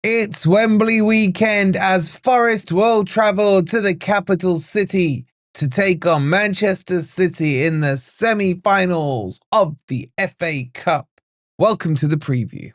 It's Wembley weekend as Forest will travel to the capital city to take on Manchester City in the semi-finals of the FA Cup. Welcome to the preview.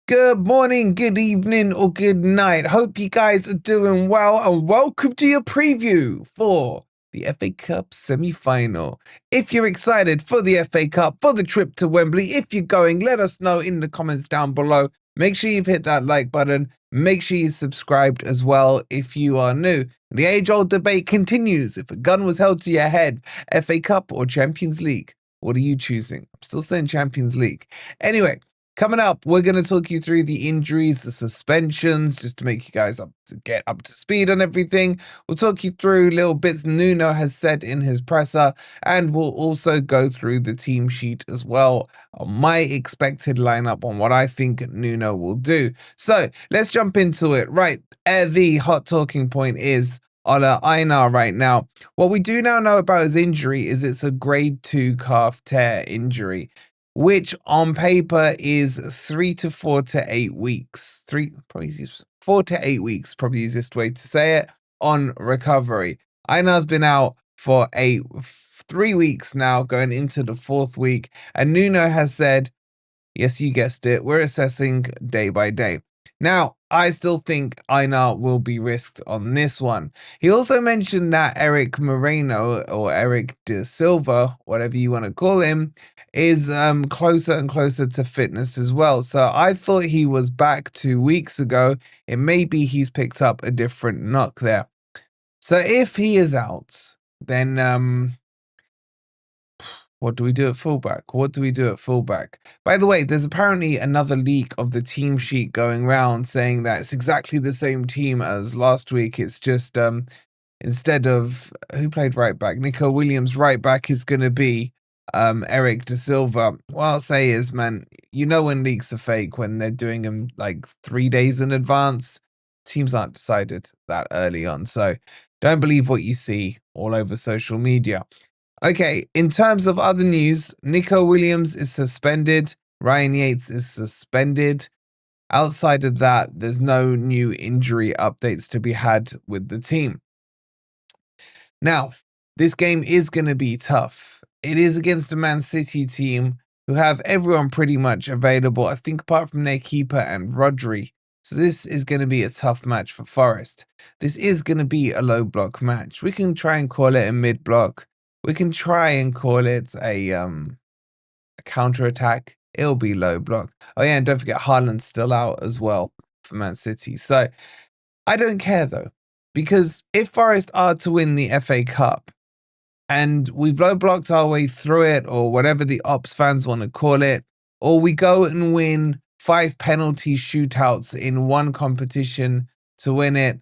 Good morning, good evening, or good night. Hope you guys are doing well, and welcome to your preview for the FA Cup semi-final. If you're excited for the FA Cup, for the trip to Wembley, if you're going, let us know in the comments down below. Make sure you've hit that like button. Make sure you're subscribed as well if you are new. The age-old debate continues. If a gun was held to your head, FA Cup or Champions League, what are you choosing? I'm still saying Champions League. Anyway, coming up, we're going to talk you through the injuries, the suspensions, just to make you guys get up to speed on everything. We'll talk you through little bits Nuno has said in his presser, and we'll also go through the team sheet as well, on my expected lineup on what I think Nuno will do. So let's jump into it. Right, the hot talking point is Aina right now. What we do now know about his injury is it's a grade 2 calf tear injury, which on paper is 3 to 4 to 8 weeks. 4 to 8 weeks, probably the easiest way to say it, on recovery. Aina's been out for 3 weeks now, going into the 4th week, and Nuno has said, yes, you guessed it, we're assessing day by day. Now, I still think Aina will be risked on this one. He also mentioned that Eric Moreno, or Eric de Silva, whatever you want to call him, is closer and closer to fitness as well. So I thought he was back 2 weeks ago. It may be he's picked up a different knock there. So if he is out, then what do we do at fullback? By the way, there's apparently another leak of the team sheet going around saying that it's exactly the same team as last week. It's just instead of who played right back, Nico Williams right back is going to be Eric de Silva. What I'll say is, man, you know when leaks are fake when they're doing them like 3 days in advance. Teams aren't decided that early on, so don't believe what you see all over social media. Okay, in terms of other news, Nico Williams is suspended. Ryan Yates is suspended. Outside of that, there's no new injury updates to be had with the team. Now, this game is going to be tough. It is against the Man City team who have everyone pretty much available, I think, apart from their keeper and Rodri. So this is going to be a tough match for Forest. This is going to be a low block match. We can try and call it a mid block. We can try and call it a counter-attack. It'll be low block. Oh yeah, and don't forget Haaland's still out as well for Man City. So I don't care though, because if Forest are to win the FA Cup and we've low blocked our way through it, or whatever the Ops fans want to call it, or we go and win 5 penalty shootouts in one competition to win it,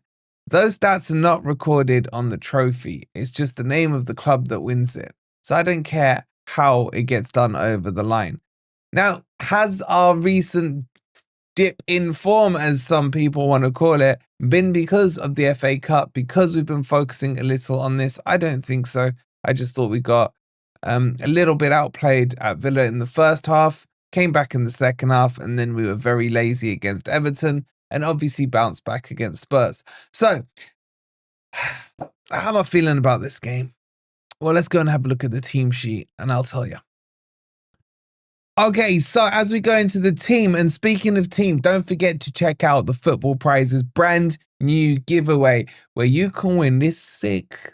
those stats are not recorded on the trophy. It's just the name of the club that wins it. So I don't care how it gets done over the line. Now, has our recent dip in form, as some people want to call it, been because of the FA Cup, because we've been focusing a little on this? I don't think so. I just thought we got a little bit outplayed at Villa in the first half, came back in the second half, and then we were very lazy against Everton, and obviously bounced back against Spurs. So, how am I feeling about this game? Well, let's go and have a look at the team sheet, and I'll tell you. Okay, so as we go into the team, and speaking of team, don't forget to check out the Football Prizes brand new giveaway, where you can win this sick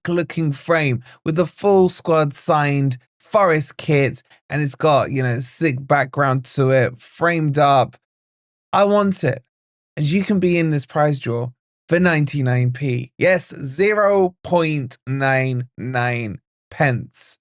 looking frame with a full squad signed Forest kit, and it's got, sick background to it, framed up. I want it. And you can be in this prize draw for 99p. Yes, 0.99 pence.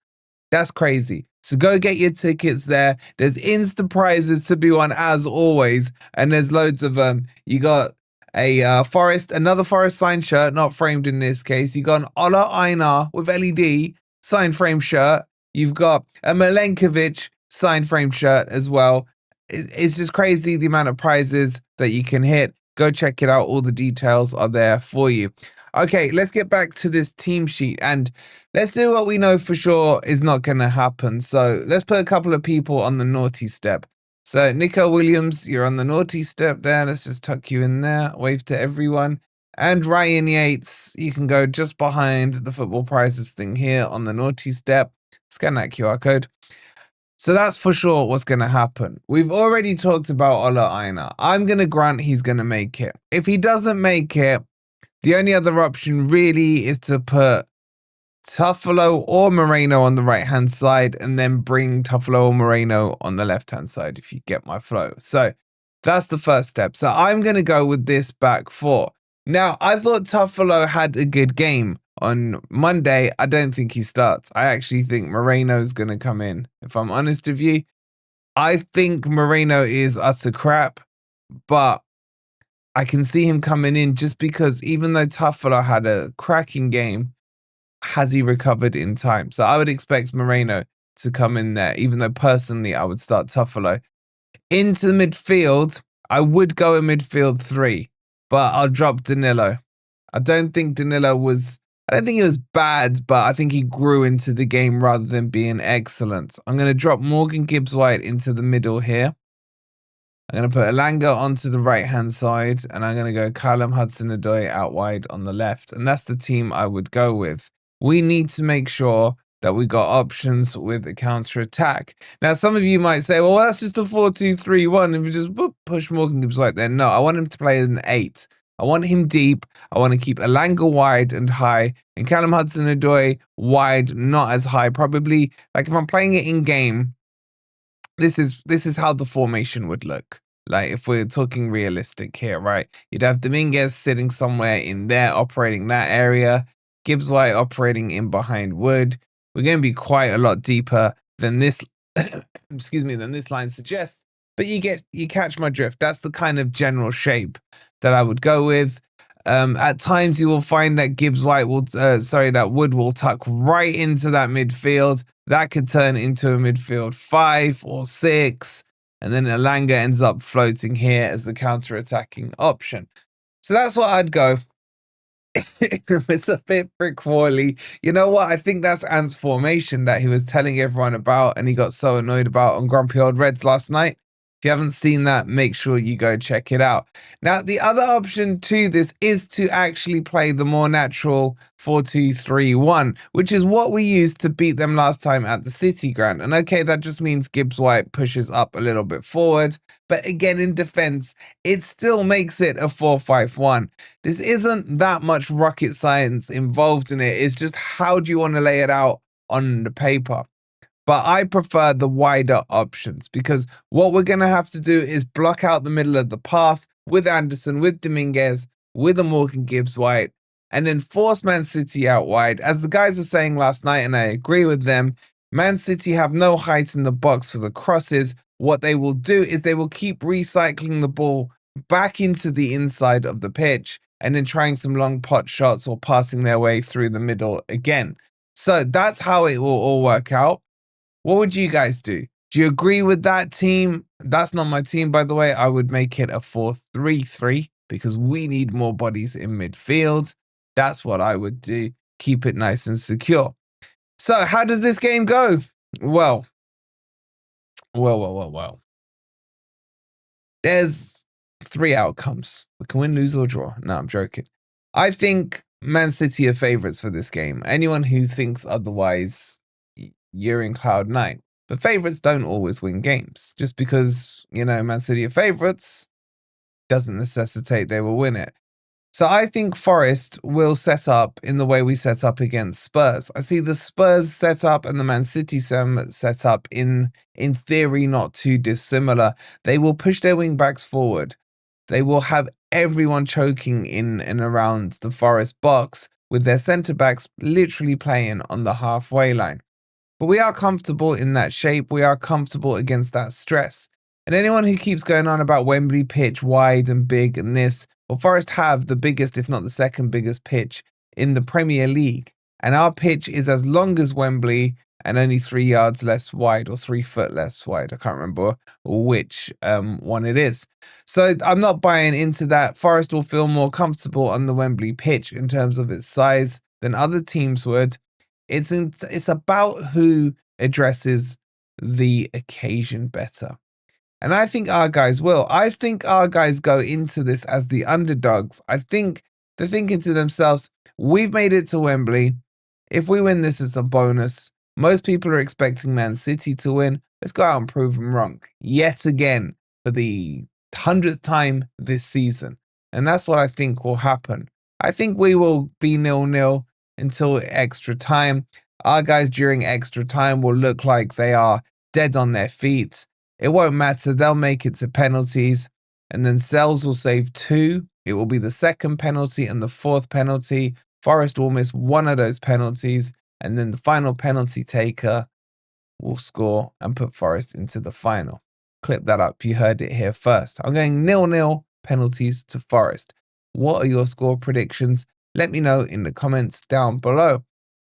That's crazy. So go get your tickets there. There's Insta prizes to be won as always. And there's loads of them. You got another Forest signed shirt, not framed in this case. You got an Ola Aina with LED signed frame shirt. You've got a Milenkovic signed frame shirt as well. It's just crazy the amount of prizes that you can hit. Go check it out. All the details are there for you. Okay, let's get back to this team sheet and let's do what we know for sure is not going to happen. So let's put a couple of people on the naughty step. So Nico Williams, you're on the naughty step there. Let's just tuck you in there. Wave to everyone. And Ryan Yates, you can go just behind the football prizes thing here on the naughty step. Scan that QR code. So that's for sure what's going to happen. We've already talked about Ola Aina. I'm going to grant he's going to make it. If he doesn't make it, the only other option really is to put Tuffalo or Moreno on the right-hand side and then bring Tuffalo or Moreno on the left-hand side, if you get my flow. So that's the first step. So I'm going to go with this back four. Now, I thought Tuffalo had a good game on Monday. I don't think he starts. I actually think Moreno's going to come in. If I'm honest with you, I think Moreno is utter crap, but I can see him coming in just because even though Tuffalo had a cracking game, has he recovered in time? So I would expect Moreno to come in there, even though personally I would start Tuffalo. Into the midfield, I would go in midfield 3, but I'll drop Danilo. I don't think he was bad, but I think he grew into the game rather than being excellent. I'm going to drop Morgan Gibbs-White into the middle here. I'm going to put Elanga onto the right-hand side, and I'm going to go Callum Hudson-Odoi out wide on the left. And that's the team I would go with. We need to make sure that we got options with a counter-attack. Now, some of you might say, well, that's just a 4-2-3-1. If you just push Morgan Gibbs-White there. No, I want him to play an 8. I want him deep. I want to keep Elanga wide and high, and Callum Hudson-Odoi wide, not as high. Probably, like if I'm playing it in-game, this is how the formation would look. Like if we're talking realistic here, right? You'd have Dominguez sitting somewhere in there, operating that area. Gibbs-White operating in behind Wood. We're going to be quite a lot deeper than this, than this line suggests. But you catch my drift. That's the kind of general shape that I would go with. At times you will find that that Wood will tuck right into that midfield. That could turn into a midfield 5 or 6. And then Elanga ends up floating here as the counter-attacking option. So that's what I'd go. It's a bit brick wally. You know what? I think that's Ant's formation that he was telling everyone about and he got so annoyed about on Grumpy Old Reds last night. If you haven't seen that, make sure you go check it out. Now, the other option to this is to actually play the more natural 4-2-3-1, which is what we used to beat them last time at the City Ground. And okay, that just means Gibbs-White pushes up a little bit forward. But again, in defense, it still makes it a 4-5-1. This isn't that much rocket science involved in it. It's just how do you want to lay it out on the paper? But I prefer the wider options because what we're going to have to do is block out the middle of the path with Anderson, with Dominguez, with a Morgan Gibbs-White, and then force Man City out wide. As the guys were saying last night, and I agree with them, Man City have no height in the box for the crosses. What they will do is they will keep recycling the ball back into the inside of the pitch and then trying some long pot shots or passing their way through the middle again. So that's how it will all work out. What would you guys do? Do you agree with that team? That's not my team, by the way. I would make it a 4-3-3 because we need more bodies in midfield. That's what I would do. Keep it nice and secure. So how does this game go? Well. There's 3 outcomes. We can win, lose, or draw. No, I'm joking. I think Man City are favourites for this game. Anyone who thinks otherwise, you're in cloud 9. But favourites don't always win games. Just because, Man City are favourites doesn't necessitate they will win it. So I think Forest will set up in the way we set up against Spurs. I see the Spurs setup and the Man City setup in theory not too dissimilar. They will push their wing backs forward. They will have everyone choking in and around the Forest box with their centre backs literally playing on the halfway line. But we are comfortable in that shape. We are comfortable against that stress. And anyone who keeps going on about Wembley pitch wide and big and this, well, Forest have the biggest, if not the second biggest pitch in the Premier League. And our pitch is as long as Wembley, and only 3 yards less wide or 3 foot less wide. I can't remember which one it is. So I'm not buying into that. Forest will feel more comfortable on the Wembley pitch in terms of its size than other teams would. It's about who addresses the occasion better. And I think our guys will. I think our guys go into this as the underdogs. I think they're thinking to themselves, we've made it to Wembley. If we win this, it's a bonus. Most people are expecting Man City to win. Let's go out and prove them wrong yet again for the 100th time this season. And that's what I think will happen. I think we will be 0-0 until extra time. Our guys during extra time will look like they are dead on their feet. It won't matter. They'll make it to penalties. And then Sells will save 2. It will be the second penalty and the 4th penalty. Forest will miss one of those penalties. And then the final penalty taker will score and put Forest into the final. Clip that up. You heard it here first. I'm going 0-0 penalties to Forest. What are your score predictions? Let me know in the comments down below.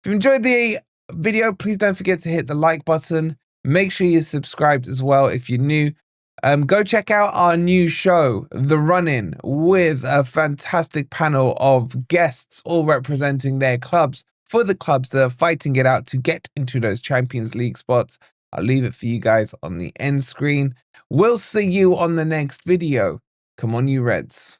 If you enjoyed the video, please don't forget to hit the like button. Make sure you're subscribed as well if you're new. Go check out our new show, The Run-In, with a fantastic panel of guests all representing their clubs for the clubs that are fighting it out to get into those Champions League spots. I'll leave it for you guys on the end screen. We'll see you on the next video. Come on, you Reds.